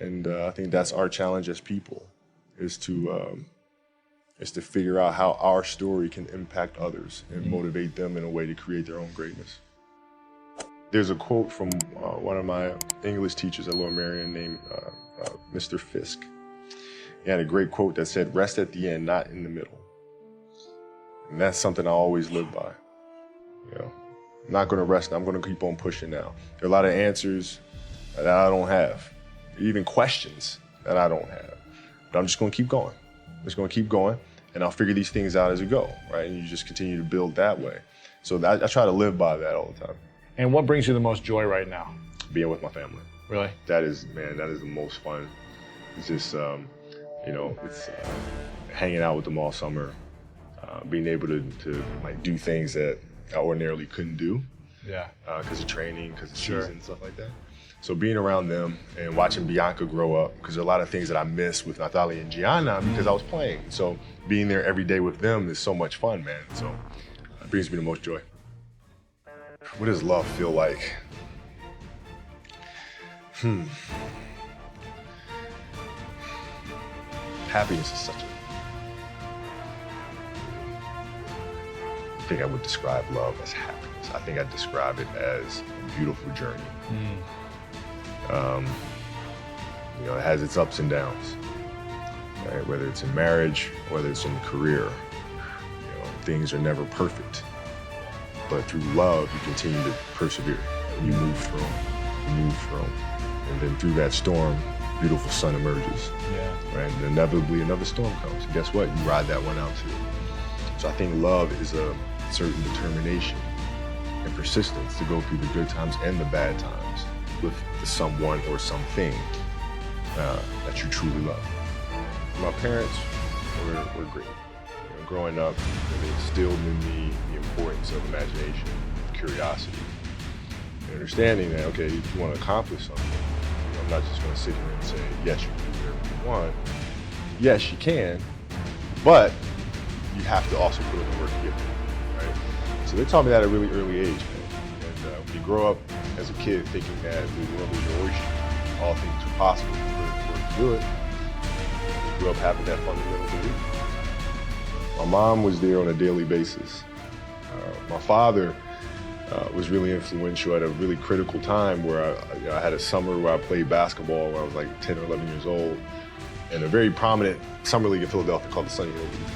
And I think that's our challenge as people, is to figure out how our story can impact others and motivate them in a way to create their own greatness. There's a quote from one of my English teachers at Lord Marion named Mr. Fisk. He had a great quote that said, "Rest at the end, not in the middle." And that's something I always live by. You know, I'm not gonna rest, I'm gonna keep on pushing now. There are a lot of answers that I don't have, even questions that I don't have. But I'm just gonna keep going. I'm just gonna keep going, and I'll figure these things out as we go, right? And you just continue to build that way. So I try to live by that all the time. And what brings you the most joy right now? Being with my family. Really? That is the most fun. It's just, it's hanging out with them all summer, being able to like do things that I ordinarily couldn't do. Yeah. Because of training, because of season, stuff like that. So being around them and watching Bianca grow up, because there are a lot of things that I miss with Natalia and Gianna because I was playing. So being there every day with them is so much fun, man. So it brings me the most joy. What does love feel like? Happiness is such a... I think I would describe love as happiness. I think I'd describe it as a beautiful journey. It has its ups and downs, right? Whether it's in marriage, whether it's in career, things are never perfect. But through love, you continue to persevere. You move through, and then through that storm, beautiful sun emerges. Yeah. Right? And inevitably another storm comes. And guess what? You ride that one out too. So I think love is a certain determination and persistence to go through the good times and the bad times with the someone or something that you truly love. My parents were great. Growing up, they instilled in me the importance of imagination, curiosity, and understanding that, okay, if you want to accomplish something, I'm not just going to sit here and say, yes, you can do whatever you want. Yes, you can, but you have to also put in the work to get there, right? So they taught me that at a really early age, man. And when you grow up as a kid thinking that the world is your oyster, all things are possible, you put in the work to do it, you grew up having that fundamental belief. My mom was there on a daily basis. My father was really influential at a really critical time where I had a summer where I played basketball when I was like 10 or 11 years old, in a very prominent summer league in Philadelphia called the Sunny Hill League.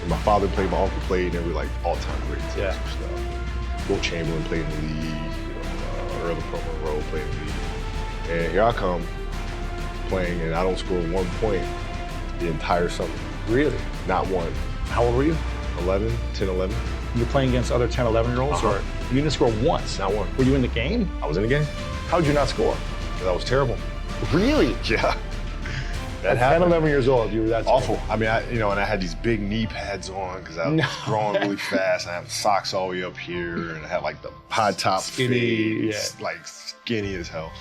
And my father played, my uncle played, and they were like all-time greats. Yeah. Stuff. Will Chamberlain played in the league, Earl Monroe played in the league. And here I come playing, and I don't score 1 point the entire summer. Really? Not one. How old were you? 11, 10, 11. You were playing against other 10, 11-year-olds, or you didn't score once? Not one. Were you in the game? I was in the game. How did you not score? Because I was terrible. Really? Yeah. At 10, 11 years old, you were that awful. I mean, and I had these big knee pads on because I was growing really fast. I had socks all the way up here, and I had like the high top skinny, like skinny as hell.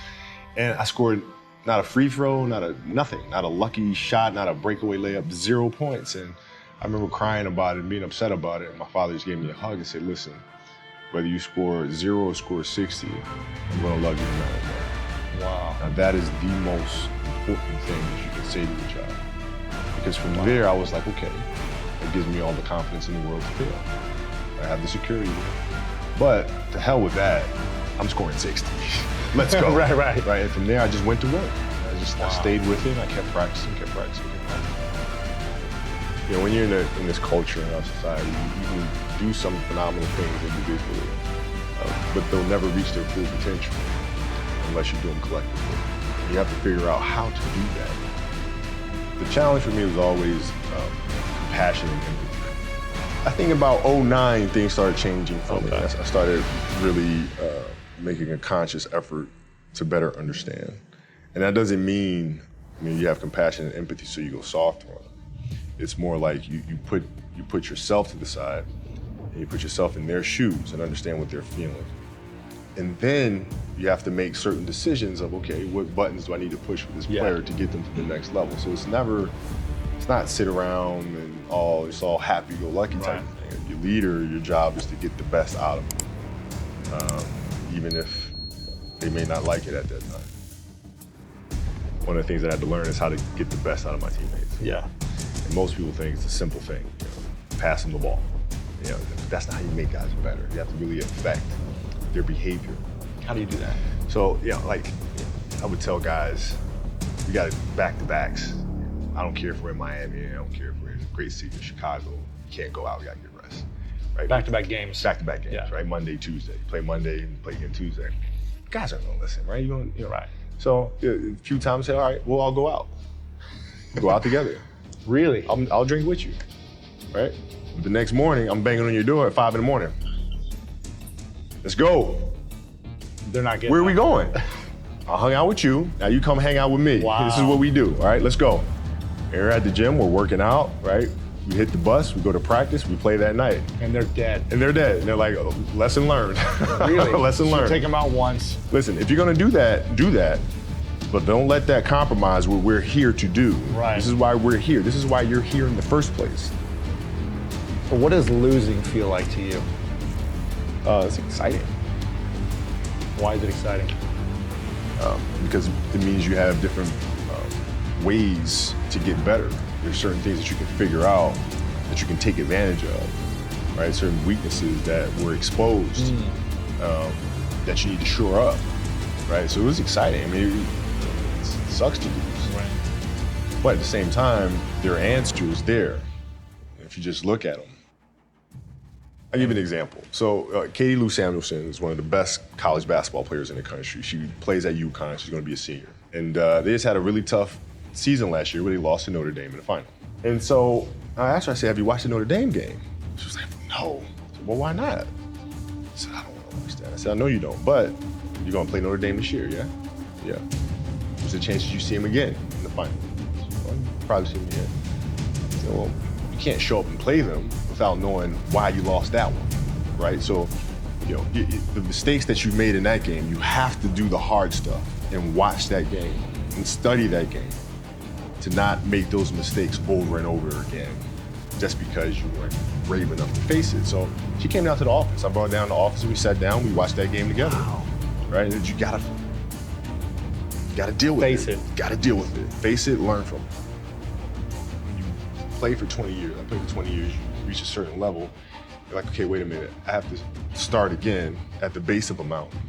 And I scored not a free throw, nothing, not a lucky shot, not a breakaway layup, 0 points. And I remember crying about it and being upset about it. And my father just gave me a hug and said, listen, whether you score 0 or score 60, I'm gonna love you no matter what. Wow. Now that is the most important thing that you can say to your child. Because from there, I was like, okay, that gives me all the confidence in the world to fail. I have the security there. But to hell with that, I'm scoring 60. Let's go. Right. And from there, I just went to work. I stayed with it. I kept practicing. When you're in this culture in our society, you can do some phenomenal things individually, but they'll never reach their full potential unless you do them collectively. You have to figure out how to do that. The challenge for me was always compassion and empathy. I think about 2009, things started changing for me. I started really making a conscious effort to better understand. And that doesn't mean, you have compassion and empathy so you go soft on them. It's more like you put yourself to the side and you put yourself in their shoes and understand what they're feeling. And then you have to make certain decisions of, okay, what buttons do I need to push with this player to get them to the next level? So it's not sit around and it's all happy-go-lucky type of thing. If you're a leader, your job is to get the best out of them, even if they may not like it at that time. one of the things that I had to learn is how to get the best out of my teammates. Yeah. And most people think it's a simple thing, pass them the ball. That's not how you make guys better. You have to really affect their behavior. How do you do that? So, I would tell guys, we got back-to-backs. I don't care if we're in Miami, I don't care if we're in a great city, Chicago. You can't go out, we gotta get rest. Right? Back-to-back games. Back-to-back games, right? Monday, Tuesday. You play Monday and play again Tuesday. Guys aren't gonna listen, right? You're right. So a few times say, all right, we'll all go out. Go out together. Really? I'll drink with you, right? The next morning, I'm banging on your door at 5 a.m. Let's go. They're not getting Where are we going? I hung out with you, now you come hang out with me. Wow. This is what we do, all right? Let's go. We're at the gym, we're working out, right? We hit the bus, we go to practice, we play that night. And they're dead. And they're dead. And they're like, oh, lesson learned. Really? Lesson learned. Take them out once. Listen, if you're gonna do that, but don't let that compromise what we're here to do. Right. This is why we're here. This is why you're here in the first place. But what does losing feel like to you? It's exciting. Why is it exciting? Because it means you have different ways to get better. There's certain things that you can figure out, that you can take advantage of, right? Certain weaknesses that were exposed that you need to shore up, right? So it was exciting. I mean, it sucks to lose. Right. But at the same time, their answer is there if you just look at them. I'll give you an example. So Katie Lou Samuelson is one of the best college basketball players in the country. She plays at UConn. She's going to be a senior. And they just had a really tough season last year where they lost to Notre Dame in the final. And so I asked her, I said, have you watched the Notre Dame game? She was like, no. I said, well, why not? I said, I don't want to watch that. I said, I know you don't, but you're going to play Notre Dame this year, yeah? Yeah. There's a chance that you see him again in the final. Well, you'll probably see him again. I said, well, you can't show up and play them without knowing why you lost that one, right? So, the mistakes that you made in that game, you have to do the hard stuff and watch that game and study that game to not make those mistakes over and over again just because you weren't brave enough to face it. So she came down to the office. I brought her down to the office and we sat down, we watched that game together, right? And you gotta deal with it. Face it. Gotta deal with it. Face it, learn from it. When you play for 20 years, I played for 20 years, you reach a certain level, you're like, okay, wait a minute, I have to start again at the base of a mountain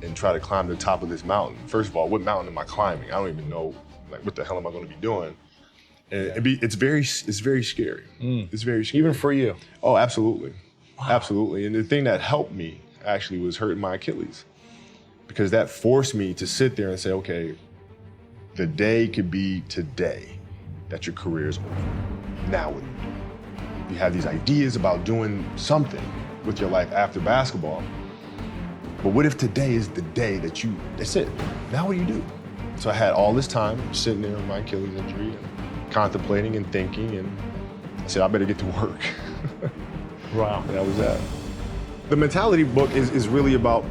and try to climb to the top of this mountain. First of all, what mountain am I climbing? I don't even know, like, what the hell am I gonna be doing? And it's very scary. It's very scary. Even for you? Oh, absolutely. Wow. Absolutely. And the thing that helped me actually was hurting my Achilles, because that forced me to sit there and say, okay, the day could be today that your career is over. Now what do you do? You have these ideas about doing something with your life after basketball, but what if today is the day that's it? Now what do you do? So I had all this time sitting there with my Achilles injury and contemplating and thinking, and I said, I better get to work. Wow. And that was that. The mentality book is really about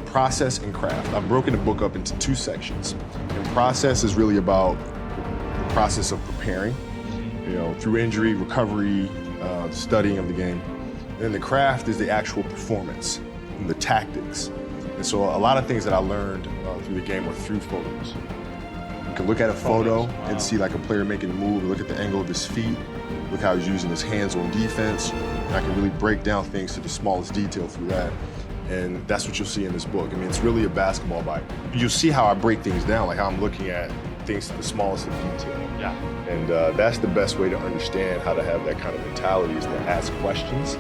process and craft. I've broken the book up into 2 sections. And process is really about the process of preparing, through injury, recovery, studying of the game. And then the craft is the actual performance and the tactics. And so a lot of things that I learned through the game are through photos. You can look at a photo and see like a player making a move, look at the angle of his feet, look how he's using his hands on defense. And I can really break down things to the smallest detail through that. And that's what you'll see in this book. I mean, it's really a basketball Bible. You'll see how I break things down, like how I'm looking at things to the smallest of detail. Yeah. And that's the best way to understand how to have that kind of mentality, is to ask questions,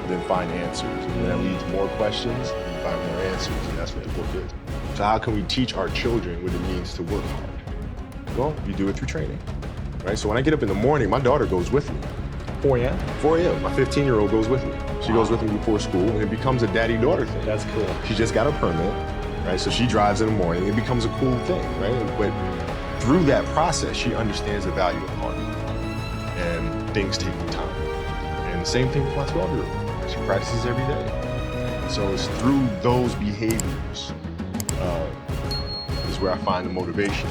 then find answers. And that leads to more questions, and find more answers, and that's what the book is. So how can we teach our children what it means to work hard? Well, you do it through training, right? So when I get up in the morning, my daughter goes with me. 4 a.m.? 4 a.m. My 15-year-old goes with me. She goes with me before school, and it becomes a daddy-daughter thing. That's cool. She just got a permit, right? So she drives in the morning. It becomes a cool thing, right? But through that process, she understands the value of hard work, and things take time. And the same thing with my 12-year-old. She practices every day. So it's through those behaviors is where I find the motivation.